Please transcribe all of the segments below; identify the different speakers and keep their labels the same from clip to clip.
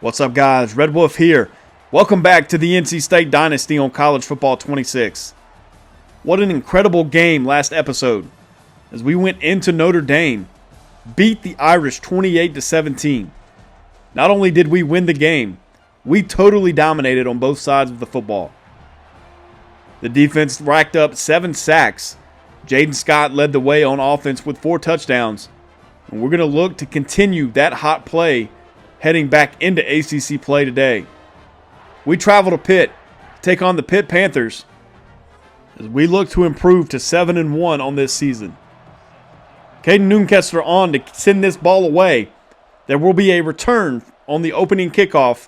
Speaker 1: What's up, guys? Red Wolf here. Welcome back to the NC State Dynasty on College Football 26. What an incredible game last episode as we went into Notre Dame, beat the Irish 28-17. Not only did we win the game, we totally dominated on both sides of the football. The defense racked up 7 sacks. Jaden Scott led the way on offense with 4 touchdowns. And we're going to look to continue that hot play heading back into ACC play today. We travel to Pitt to take on the Pitt Panthers as we look to improve to 7-1 on this season. Caden Noonkester on to send this ball away. There will be a return on the opening kickoff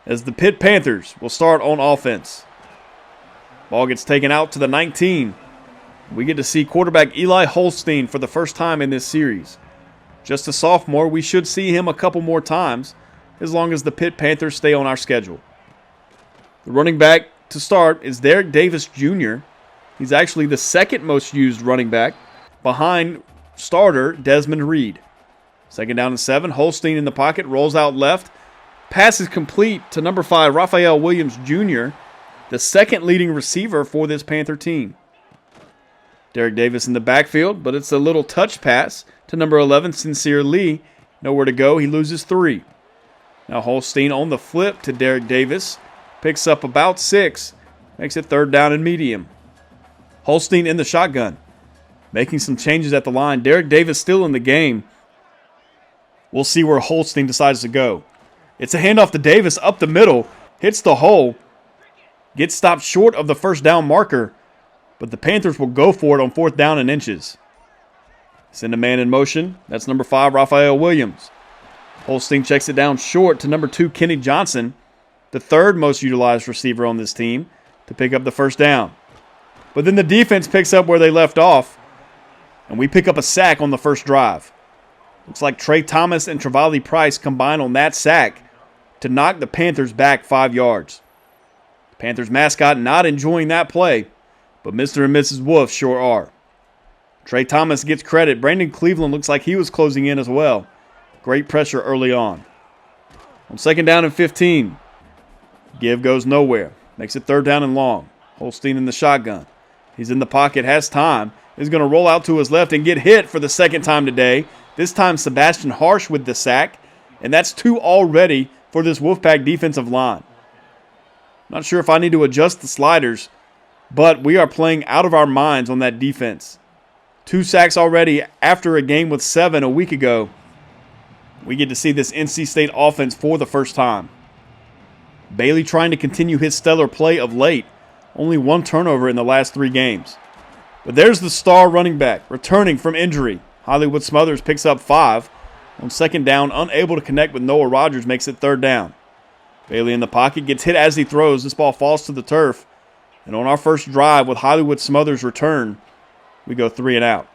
Speaker 1: as the Pitt Panthers will start on offense. Ball gets taken out to the 19. We get to see quarterback Eli Holstein for the first time in this series. Just a sophomore, we should see him a couple more times as long as the Pitt Panthers stay on our schedule. The running back to start is Derek Davis Jr. He's actually the second most used running back behind starter Desmond Reed. 2nd down and 7, Holstein in the pocket, rolls out left. Pass is complete to number 5, Raphael Williams Jr., the second leading receiver for this Panther team. Derek Davis in the backfield, but it's a little touch pass to number 11, Sincere Lee. Nowhere to go. He loses 3. Now Holstein on the flip to Derek Davis. Picks up about 6. Makes it 3rd down and medium. Holstein in the shotgun. Making some changes at the line. Derek Davis still in the game. We'll see where Holstein decides to go. It's a handoff to Davis up the middle. Hits the hole. Gets stopped short of the first down marker. But the Panthers will go for it on 4th down and inches. Send a man in motion. That's number 5, Raphael Williams. Holstein checks it down short to number 2, Kenny Johnson, the 3rd most utilized receiver on this team, to pick up the first down. But then the defense picks up where they left off, and we pick up a sack on the first drive. Looks like Trey Thomas and Travali Price combine on that sack to knock the Panthers back 5 yards. The Panthers mascot not enjoying that play, but Mr. and Mrs. Wolf sure are. Trey Thomas gets credit. Brandon Cleveland looks like he was closing in as well. Great pressure early on. On 2nd down and 15, give goes nowhere. Makes it 3rd down and long. Holstein in the shotgun. He's in the pocket, has time. He's going to roll out to his left and get hit for the 2nd time today. This time Sebastian Harsh with the sack. And that's 2 already for this Wolfpack defensive line. Not sure if I need to adjust the sliders, but we are playing out of our minds on that defense. 2 sacks already after a game with 7 a week ago. We get to see this NC State offense for the first time. Bailey trying to continue his stellar play of late. Only 1 turnover in the last 3 games. But there's the star running back returning from injury. Hollywood Smothers picks up 5. On 2nd down, unable to connect with Noah Rogers, makes it 3rd down. Bailey in the pocket, gets hit as he throws. This ball falls to the turf. And on our first drive with Hollywood Smothers' return, we go 3 and out.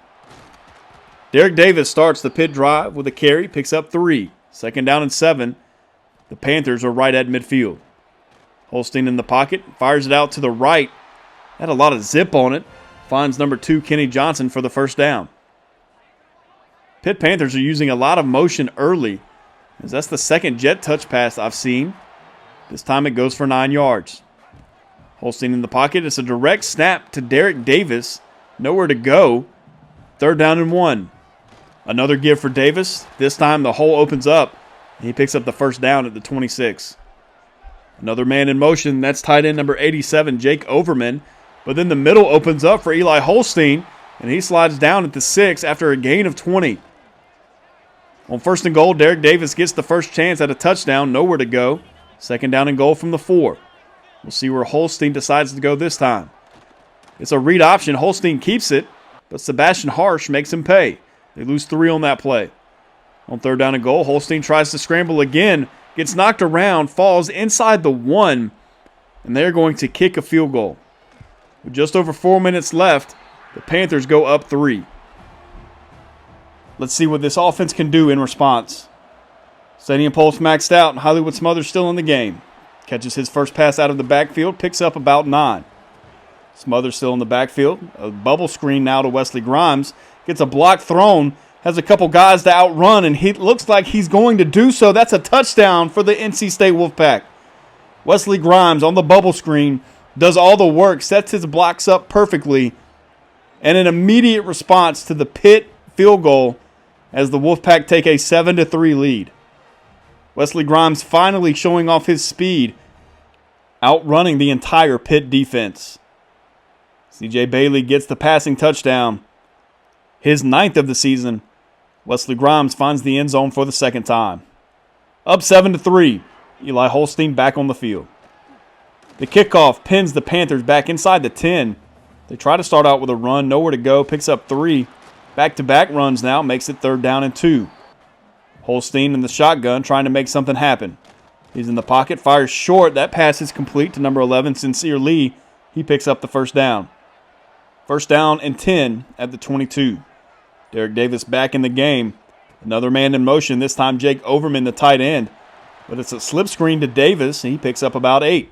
Speaker 1: Derek Davis starts the Pitt drive with a carry, picks up 3. 2nd down and 7. The Panthers are right at midfield. Holstein in the pocket, fires it out to the right. Had a lot of zip on it. Finds number 2, Kenny Johnson, for the first down. Pitt Panthers are using a lot of motion early, as that's the 2nd jet touch pass I've seen. This time it goes for 9 yards. Holstein in the pocket. It's a direct snap to Derek Davis. Nowhere to go. 3rd down and 1. Another give for Davis. This time the hole opens up. And he picks up the first down at the 26. Another man in motion. That's tight end number 87, Jake Overman. But then the middle opens up for Eli Holstein. And he slides down at the 6 after a gain of 20. On 1st and goal, Derek Davis gets the first chance at a touchdown. Nowhere to go. 2nd down and goal from the 4. We'll see where Holstein decides to go this time. It's a read option. Holstein keeps it, but Sebastian Harsh makes him pay. They lose 3 on that play. On 3rd down and goal, Holstein tries to scramble again, gets knocked around, falls inside the 1, and they're going to kick a field goal. With just over 4 minutes left, the Panthers go up 3. Let's see what this offense can do in response. Stadium pulse maxed out, and Hollywood Smothers still in the game. Catches his first pass out of the backfield, picks up about 9. Smothers still in the backfield. A bubble screen now to Wesley Grimes. Gets a block thrown, has a couple guys to outrun, and he looks like he's going to do so. That's a touchdown for the NC State Wolfpack. Wesley Grimes on the bubble screen does all the work, sets his blocks up perfectly, and an immediate response to the Pitt field goal as the Wolfpack take a 7-3 lead. Wesley Grimes finally showing off his speed, outrunning the entire Pitt defense. C.J. Bailey gets the passing touchdown, his 9th of the season. Wesley Grimes finds the end zone for the second time. Up 7-3, Eli Holstein back on the field. The kickoff pins the Panthers back inside the 10. They try to start out with a run, nowhere to go, picks up 3. Back-to-back runs now, makes it 3rd down and 2. Holstein in the shotgun trying to make something happen. He's in the pocket, fires short. That pass is complete to number 11, Sincere Lee. He picks up the first down. 1st down and 10 at the 22. Derek Davis back in the game. Another man in motion, this time Jake Overman, the tight end. But it's a slip screen to Davis, and he picks up about 8.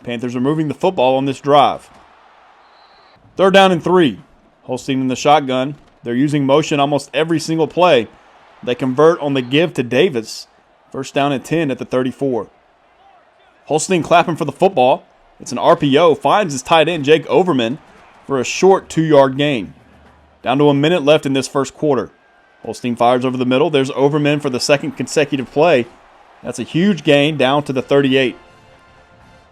Speaker 1: Panthers are moving the football on this drive. 3rd down and 3. Holstein in the shotgun. They're using motion almost every single play. They convert on the give to Davis. 1st down and 10 at the 34. Holstein clapping for the football. It's an RPO. Finds his tight end, Jake Overman, for a short 2-yard gain. Down to a minute left in this first quarter. Holstein fires over the middle. There's Overman for the 2nd consecutive play. That's a huge gain down to the 38.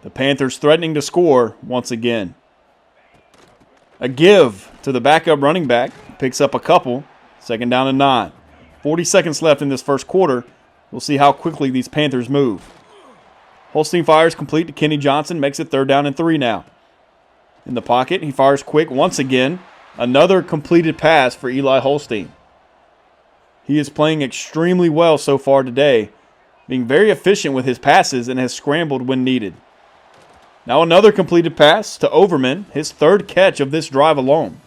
Speaker 1: The Panthers threatening to score once again. A give to the backup running back. Picks up a couple. 2nd down and 9. 40 seconds left in this first quarter. We'll see how quickly these Panthers move. Holstein fires complete to Kenny Johnson. Makes it 3rd down and 3 now. In the pocket, he fires quick once again. Another completed pass for Eli Holstein. He is playing extremely well so far today, being very efficient with his passes and has scrambled when needed. Now another completed pass to Overman, his 3rd catch of this drive alone.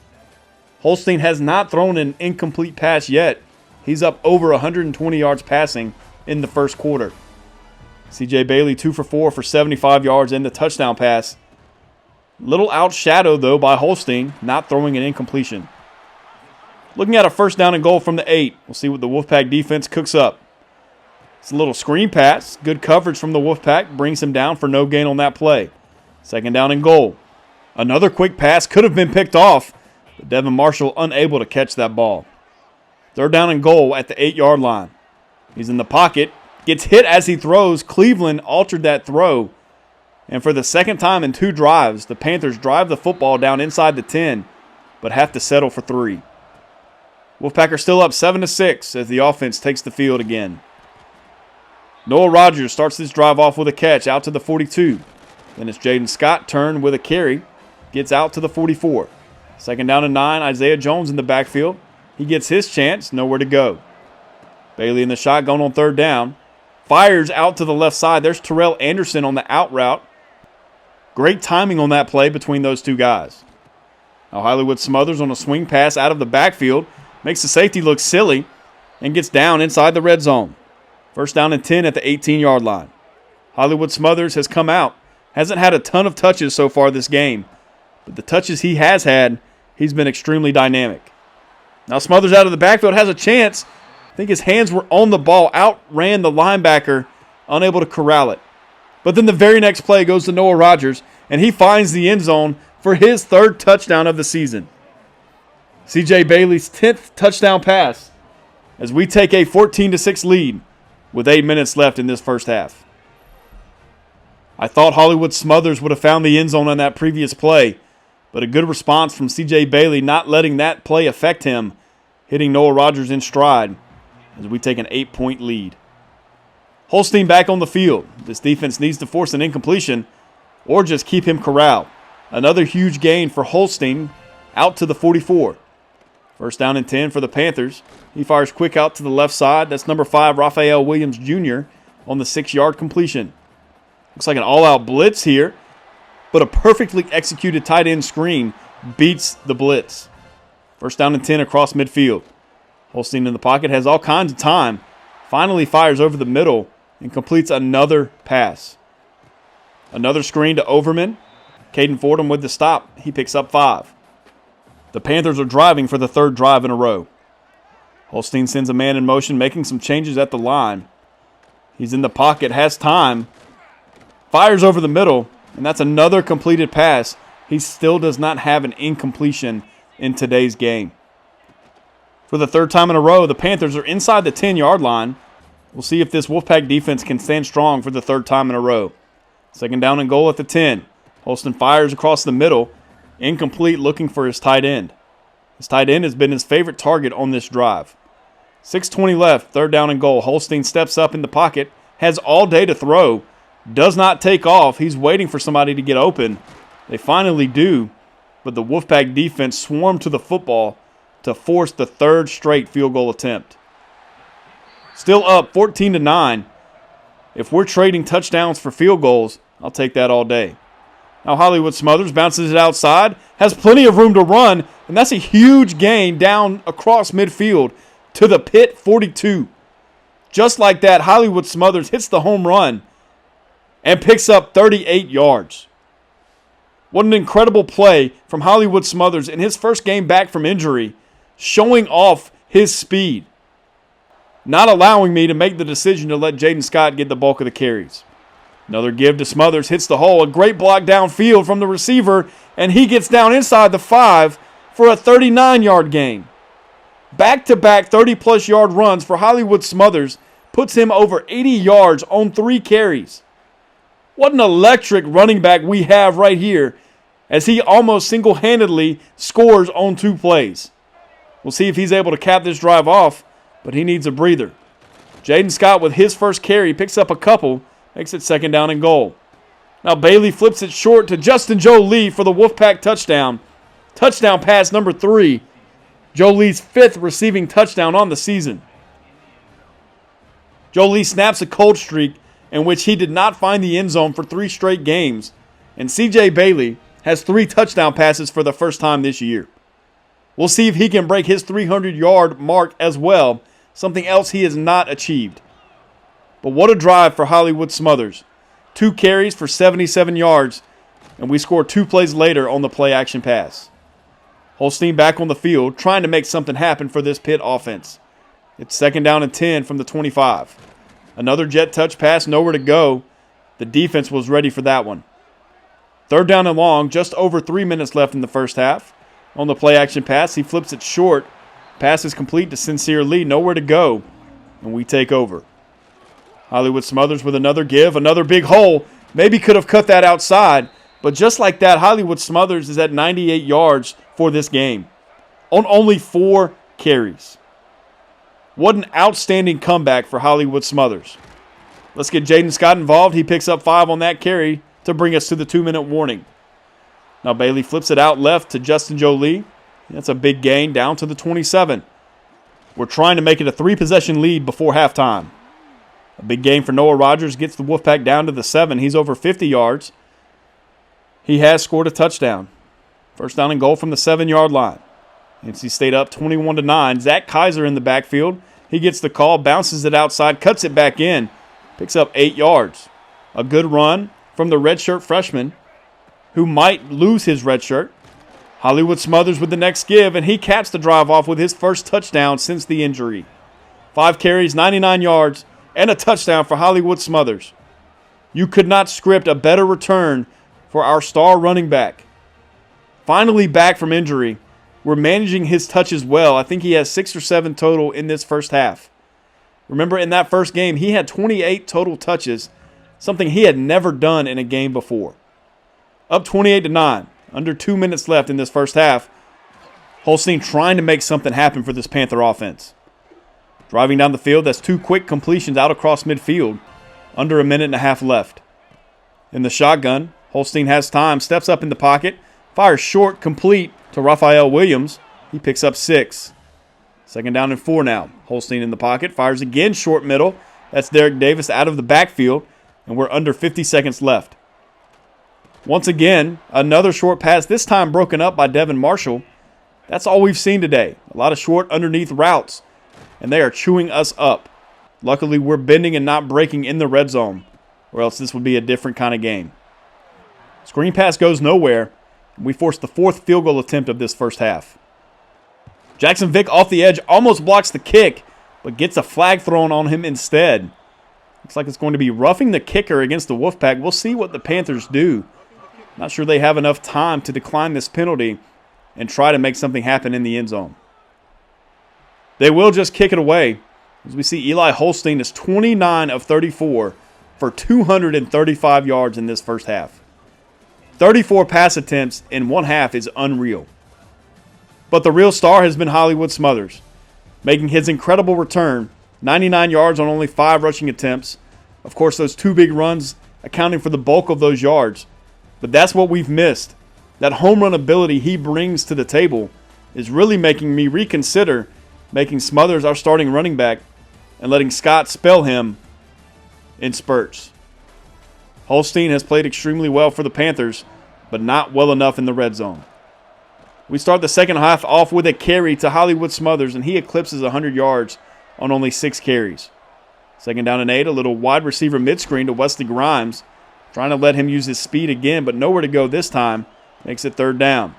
Speaker 1: Holstein has not thrown an incomplete pass yet. He's up over 120 yards passing in the first quarter. C.J. Bailey 2 for 4 for 75 yards and the touchdown pass. Little outshadowed, though, by Holstein, not throwing an incompletion. Looking at a 1st down and goal from the 8. We'll see what the Wolfpack defense cooks up. It's a little screen pass. Good coverage from the Wolfpack. Brings him down for no gain on that play. 2nd down and goal. Another quick pass. Could have been picked off, but Devin Marshall unable to catch that ball. 3rd down and goal at the 8-yard line. He's in the pocket. Gets hit as he throws. Cleveland altered that throw. And for the 2nd time in 2 drives, the Panthers drive the football down inside the 10, but have to settle for 3. Wolfpack are still up 7-6 as the offense takes the field again. Noah Rogers starts this drive off with a catch out to the 42. Then it's Jaden Scott turn with a carry. Gets out to the 44. 2nd down and 9, Isaiah Jones in the backfield. He gets his chance, nowhere to go. Bailey in the shotgun on 3rd down. Fires out to the left side. There's Terrell Anderson on the out route. Great timing on that play between those 2 guys. Now Hollywood Smothers on a swing pass out of the backfield. Makes the safety look silly and gets down inside the red zone. 1st down and 10 at the 18-yard line. Hollywood Smothers has come out. Hasn't had a ton of touches so far this game. But the touches he has had, he's been extremely dynamic. Now Smothers out of the backfield has a chance. I think his hands were on the ball. Outran the linebacker. Unable to corral it. But then the very next play goes to Noah Rogers, and he finds the end zone for his 3rd touchdown of the season. C.J. Bailey's 10th touchdown pass as we take a 14-6 lead with 8 minutes left in this first half. I thought Hollywood Smothers would have found the end zone on that previous play, but a good response from C.J. Bailey not letting that play affect him, hitting Noah Rogers in stride as we take an 8-point lead. Holstein back on the field. This defense needs to force an incompletion or just keep him corralled. Another huge gain for Holstein out to the 44. 1st down and 10 for the Panthers. He fires quick out to the left side. That's number 5, Raphael Williams Jr. on the 6-yard completion. Looks like an all-out blitz here, but a perfectly executed tight end screen beats the blitz. 1st down and 10 across midfield. Holstein in the pocket has all kinds of time. Finally fires over the middle and completes another pass. Another screen to Overman. Caden Fordham with the stop. He picks up 5. The Panthers are driving for the 3rd drive in a row. Holstein sends a man in motion, making some changes at the line. He's in the pocket, has time, fires over the middle, and that's another completed pass. He still does not have an incompletion in today's game. For the third time in a row, the Panthers are inside the 10-yard line. We'll see if this Wolfpack defense can stand strong for the third time in a row. Second down and goal at the 10. Holstein fires across the middle, incomplete, looking for his tight end. His tight end has been his favorite target on this drive. 6:20 left, third down and goal. Holstein steps up in the pocket, has all day to throw, does not take off. He's waiting for somebody to get open. They finally do, but the Wolfpack defense swarmed to the football to force the third straight field goal attempt. Still up 14-9. If we're trading touchdowns for field goals, I'll take that all day. Now Hollywood Smothers bounces it outside, has plenty of room to run, and that's a huge gain down across midfield to the Pitt 42. Just like that, Hollywood Smothers hits the home run and picks up 38 yards. What an incredible play from Hollywood Smothers in his first game back from injury, showing off his speed, not allowing me to make the decision to let Jaden Scott get the bulk of the carries. Another give to Smothers, hits the hole, a great block downfield from the receiver, and he gets down inside the 5 for a 39-yard gain. Back-to-back 30-plus yard runs for Hollywood Smothers puts him over 80 yards on 3 carries. What an electric running back we have right here as he almost single-handedly scores on 2 plays. We'll see if he's able to cap this drive off, but he needs a breather. Jaden Scott with his first carry picks up a couple, makes it second down and goal. Now Bailey flips it short to Justin Joe Lee for the Wolfpack touchdown. Touchdown pass number 3. Joe Lee's 5th receiving touchdown on the season. Joe Lee snaps a cold streak in which he did not find the end zone for 3 straight games, and C.J. Bailey has 3 touchdown passes for the first time this year. We'll see if he can break his 300-yard mark as well, something else he has not achieved. But what a drive for Hollywood Smothers. 2 carries for 77 yards, and we score 2 plays later on the play-action pass. Holstein back on the field, trying to make something happen for this Pitt offense. It's second down and 10 from the 25. Another jet touch pass, nowhere to go. The defense was ready for that one. Third down and long, just over 3 minutes left in the first half. On the play-action pass, he flips it short. Pass is complete to Sincere Lee, nowhere to go, and we take over. Hollywood Smothers with another give, another big hole. Maybe could have cut that outside, but just like that, Hollywood Smothers is at 98 yards for this game on only 4 carries. What an outstanding comeback for Hollywood Smothers. Let's get Jaden Scott involved. He picks up 5 on that carry to bring us to the 2-minute warning. Now Bailey flips it out left to Justin Joe Lee. That's a big gain down to the 27. We're trying to make it a 3-possession lead before halftime. A big gain for Noah Rogers gets the Wolfpack down to the 7. He's over 50 yards. He has scored a touchdown. First down and goal from the 7-yard line. NC State up 21-9. Zach Kaiser in the backfield. He gets the call, bounces it outside, cuts it back in, picks up 8 yards. A good run from the redshirt freshman who might lose his red shirt. Hollywood Smothers with the next give, and he caps the drive off with his first touchdown since the injury. 5 carries, 99 yards, and a touchdown for Hollywood Smothers. You could not script a better return for our star running back. Finally back from injury. We're managing his touches well. I think he has 6 or 7 total in this first half. Remember, in that first game, he had 28 total touches, something he had never done in a game before. Up 28-9. Under 2 minutes left in this first half. Holstein trying to make something happen for this Panther offense. Driving down the field, that's 2 quick completions out across midfield. Under a minute and a half left. In the shotgun, Holstein has time, steps up in the pocket, fires short, complete to Raphael Williams. He picks up 6. Second down and 4 now. Holstein in the pocket, fires again short middle. That's Derek Davis out of the backfield, and we're under 50 seconds left. Once again, another short pass, this time broken up by Devin Marshall. That's all we've seen today. A lot of short underneath routes, and they are chewing us up. Luckily, we're bending and not breaking in the red zone, or else this would be a different kind of game. Screen pass goes nowhere. We force the 4th field goal attempt of this first half. Jackson Vick off the edge almost blocks the kick, but gets a flag thrown on him instead. Looks like it's going to be roughing the kicker against the Wolfpack. We'll see what the Panthers do. Not sure they have enough time to decline this penalty and try to make something happen in the end zone. They will just kick it away. As we see, Eli Holstein is 29 of 34 for 235 yards in this first half. 34 pass attempts in one half is unreal. But the real star has been Hollywood Smothers, making his incredible return, 99 yards on only 5 rushing attempts. Of course, those 2 big runs accounting for the bulk of those yards. But that's what we've missed. That home run ability he brings to the table is really making me reconsider making Smothers our starting running back and letting Scott spell him in spurts. Holstein has played extremely well for the Panthers, but not well enough in the red zone. We start the second half off with a carry to Hollywood Smothers, and he eclipses 100 yards on only 6 carries. Second down and 8, a little wide receiver mid-screen to Wesley Grimes, trying to let him use his speed again, but nowhere to go this time. Makes it third down.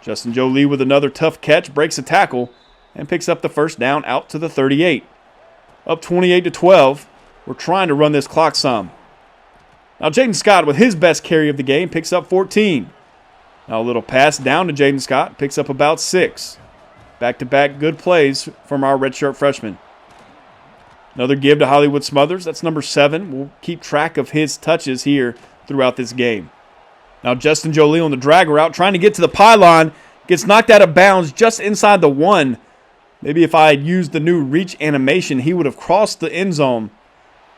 Speaker 1: Justin Jolie with another tough catch, breaks a tackle, and picks up the first down out to the 38. Up 28-12. We're trying to run this clock some. Now Jaden Scott with his best carry of the game picks up 14. Now a little pass down to Jaden Scott, picks up about 6. Back-to-back good plays from our redshirt freshman. Another give to Hollywood Smothers. That's number 7. We'll keep track of his touches here throughout this game. Now Justin Jolie on the drag route, trying to get to the pylon. Gets knocked out of bounds just inside the 1. Maybe if I had used the new reach animation, he would have crossed the end zone.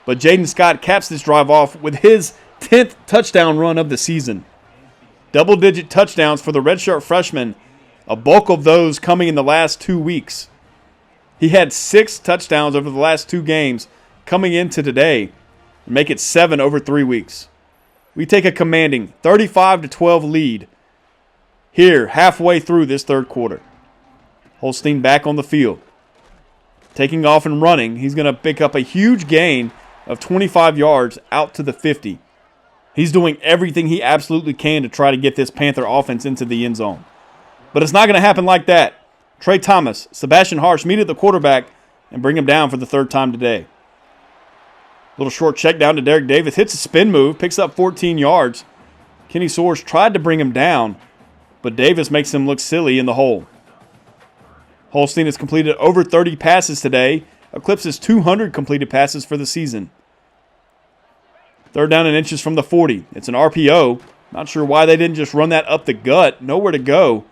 Speaker 1: But Jaden Scott caps this drive off with his 10th touchdown run of the season. Double-digit touchdowns for the redshirt freshman, a bulk of those coming in the last 2 weeks. He had 6 touchdowns over the last 2 games coming into today and make it 7 over 3 weeks. We take a commanding 35-12 lead here halfway through this third quarter. Holstein back on the field. Taking off and running, he's going to pick up a huge gain of 25 yards out to the 50. He's doing everything he absolutely can to try to get this Panther offense into the end zone. But it's not going to happen like that. Trey Thomas, Sebastian Harsh meet at the quarterback and bring him down for the 3rd time today. Little short check down to Derek Davis. Hits a spin move, picks up 14 yards. Kenny Soares tried to bring him down, but Davis makes him look silly in the hole. Holstein has completed over 30 passes today, eclipses 200 completed passes for the season. 3rd down and inches from the 40. It's an RPO. Not sure why they didn't just run that up the gut. Nowhere to go.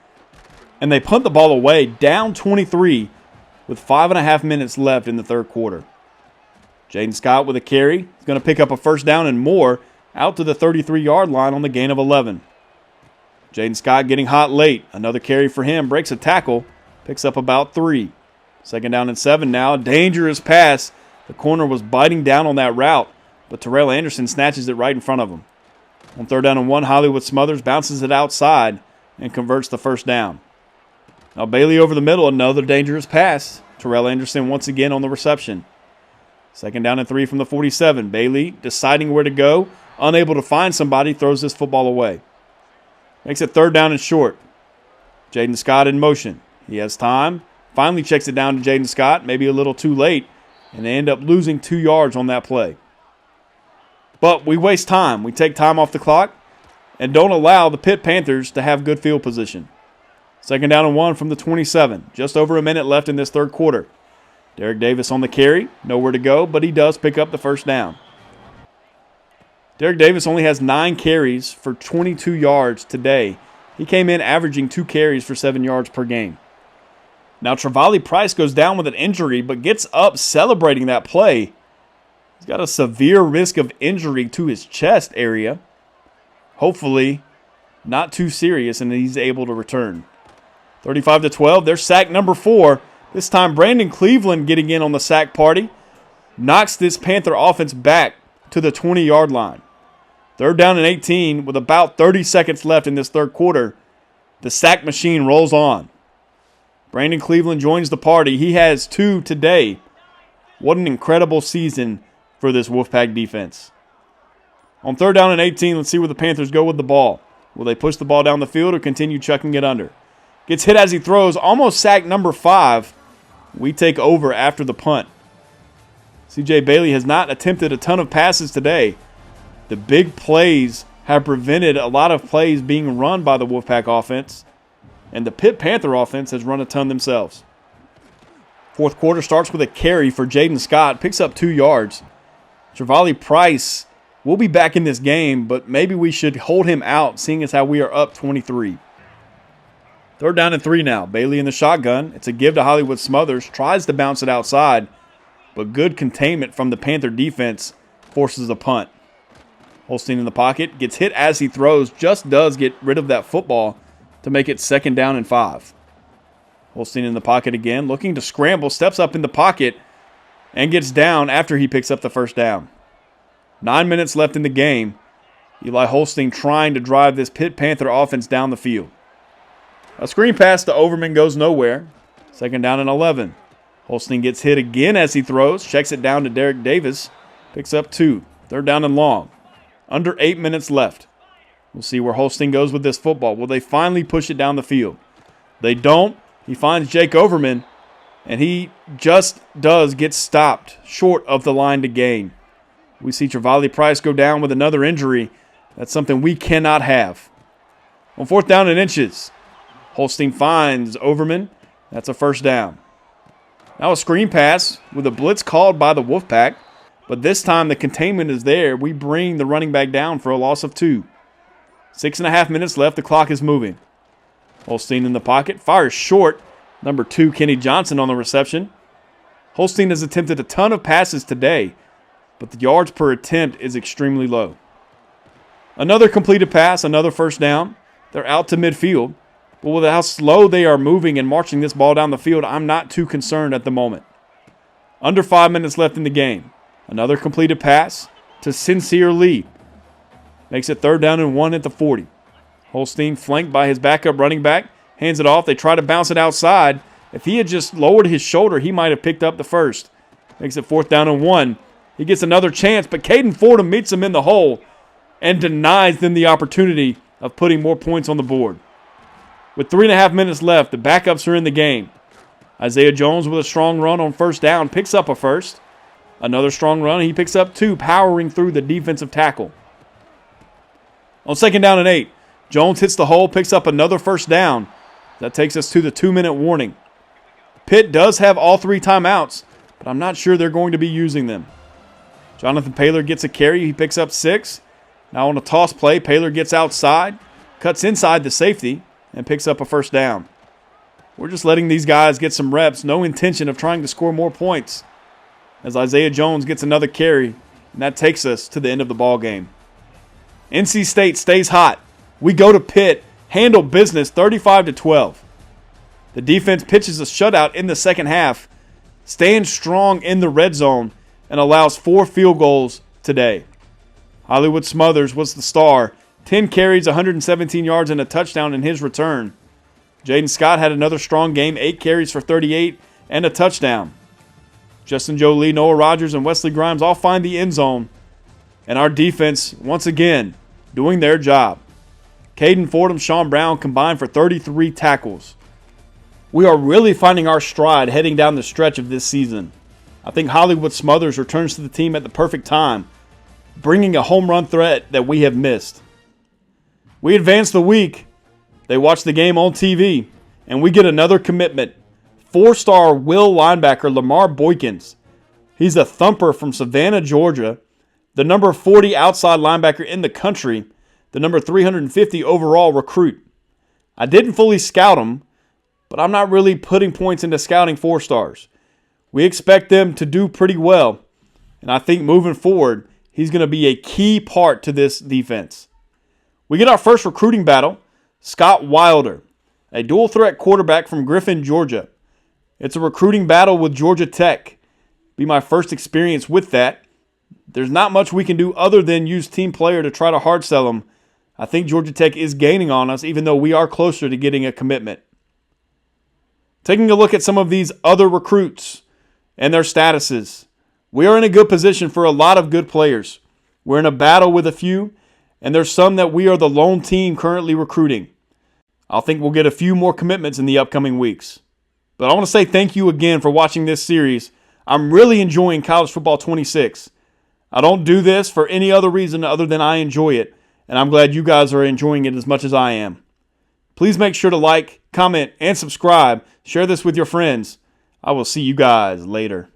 Speaker 1: And they punt the ball away, down 23 with 5.5 minutes left in the third quarter. Jaden Scott with a carry. He's going to pick up a first down and more out to the 33-yard line on the gain of 11. Jaden Scott getting hot late. Another carry for him. Breaks a tackle. Picks up about 3. 2nd down and 7 now. Dangerous pass. The corner was biting down on that route, but Terrell Anderson snatches it right in front of him. On 3rd down and 1, Hollywood Smothers bounces it outside and converts the first down. Now Bailey over the middle, another dangerous pass. Terrell Anderson once again on the reception. 2nd down and 3 from the 47. Bailey deciding where to go, unable to find somebody, throws this football away. Makes it 3rd down and short. Jaden Scott in motion. He has time. Finally checks it down to Jaden Scott, maybe a little too late, and they end up losing 2 yards on that play. But we waste time. We take time off the clock and don't allow the Pitt Panthers to have good field position. 2nd down and 1 from the 27. Just over a minute left in this third quarter. Derek Davis on the carry. Nowhere to go, but he does pick up the first down. Derek Davis only has 9 carries for 22 yards today. He came in averaging 2 carries for 7 yards per game. Now Travali Price goes down with an injury, but gets up celebrating that play. He's got a severe risk of injury to his chest area. Hopefully not too serious, and he's able to return. 35-12, there's sack number 4. This time Brandon Cleveland getting in on the sack party. Knocks this Panther offense back to the 20-yard line. 3rd down and 18 with about 30 seconds left in this third quarter. The sack machine rolls on. Brandon Cleveland joins the party. He has 2 today. What an incredible season for this Wolfpack defense. On 3rd down and 18, let's see where the Panthers go with the ball. Will they push the ball down the field or continue chucking it under? Gets hit as he throws, almost sacked number 5. We take over after the punt. C.J. Bailey has not attempted a ton of passes today. The big plays have prevented a lot of plays being run by the Wolfpack offense, and the Pitt Panther offense has run a ton themselves. Fourth quarter starts with a carry for Jaden Scott, picks up 2 yards. Travali Price will be back in this game, but maybe we should hold him out, seeing as how we are up 23. Third down and 3 now. Bailey in the shotgun. It's a give to Hollywood Smothers. Tries to bounce it outside, but good containment from the Panther defense forces a punt. Holstein in the pocket. Gets hit as he throws. Just does get rid of that football to make it 2nd down and 5. Holstein in the pocket again. Looking to scramble. Steps up in the pocket and gets down after he picks up the first down. 9 minutes left in the game. Eli Holstein trying to drive this Pitt Panther offense down the field. A screen pass to Overman goes nowhere. 2nd down and 11. Holstein gets hit again as he throws. Checks it down to Derek Davis. Picks up 2. 3rd down and long. Under 8 minutes left. We'll see where Holstein goes with this football. Will they finally push it down the field? They don't. He finds Jake Overman, and he just does get stopped short of the line to gain. We see Travali Price go down with another injury. That's something we cannot have. On 4th down and inches, Holstein finds Overman. That's a 1st down. Now a screen pass with a blitz called by the Wolfpack, but this time the containment is there. We bring the running back down for a loss of 2. 6.5 minutes left. The clock is moving. Holstein in the pocket. Fires short. Number 2, Kenny Johnson on the reception. Holstein has attempted a ton of passes today, but the yards per attempt is extremely low. Another completed pass, another 1st down. They're out to midfield. But with how slow they are moving and marching this ball down the field, I'm not too concerned at the moment. Under 5 minutes left in the game. Another completed pass to Sincere Lee. Makes it 3rd down and 1 at the 40. Holstein flanked by his backup running back. Hands it off. They try to bounce it outside. If he had just lowered his shoulder, he might have picked up the first. Makes it 4th down and 1. He gets another chance, but Caden Fordham meets him in the hole and denies them the opportunity of putting more points on the board. With 3.5 minutes left, the backups are in the game. Isaiah Jones with a strong run on 1st down, picks up a first. Another strong run, he picks up 2, powering through the defensive tackle. On 2nd down and 8, Jones hits the hole, picks up another 1st down. That takes us to the 2-minute warning. Pitt does have all 3 timeouts, but I'm not sure they're going to be using them. Jonathan Paylor gets a carry, he picks up 6. Now on a toss play, Paylor gets outside, cuts inside the safety, and picks up a 1st down. We're just letting these guys get some reps, no intention of trying to score more points. As Isaiah Jones gets another carry, and that takes us to the end of the ball game. NC State stays hot. We go to Pitt, handle business 35-12. The defense pitches a shutout in the second half, stands strong in the red zone, and allows 4 field goals today. Hollywood Smothers was the star. 10 carries, 117 yards, and a touchdown in his return. Jaden Scott had another strong game, 8 carries for 38 and a touchdown. Justin Jolie, Noah Rogers, and Wesley Grimes all find the end zone. And our defense, once again, doing their job. Caden Fordham, Sean Brown combined for 33 tackles. We are really finding our stride heading down the stretch of this season. I think Hollywood Smothers returns to the team at the perfect time, bringing a home run threat that we have missed. We advance the week. They watch the game on TV, and we get another commitment. 4-star Will linebacker Lamar Boykins. He's a thumper from Savannah, Georgia, the number 40 outside linebacker in the country, the number 350 overall recruit. I didn't fully scout him, but I'm not really putting points into scouting 4-stars. We expect them to do pretty well, and I think moving forward, he's going to be a key part to this defense. We get our first recruiting battle, Scott Wilder, a dual-threat quarterback from Griffin, Georgia. It's a recruiting battle with Georgia Tech. Be my first experience with that. There's not much we can do other than use team player to try to hard sell them. I think Georgia Tech is gaining on us, even though we are closer to getting a commitment. Taking a look at some of these other recruits and their statuses. We are in a good position for a lot of good players. We're in a battle with a few, and there's some that we are the lone team currently recruiting. I think we'll get a few more commitments in the upcoming weeks. But I want to say thank you again for watching this series. I'm really enjoying College Football 26. I don't do this for any other reason other than I enjoy it, and I'm glad you guys are enjoying it as much as I am. Please make sure to like, comment, and subscribe. Share this with your friends. I will see you guys later.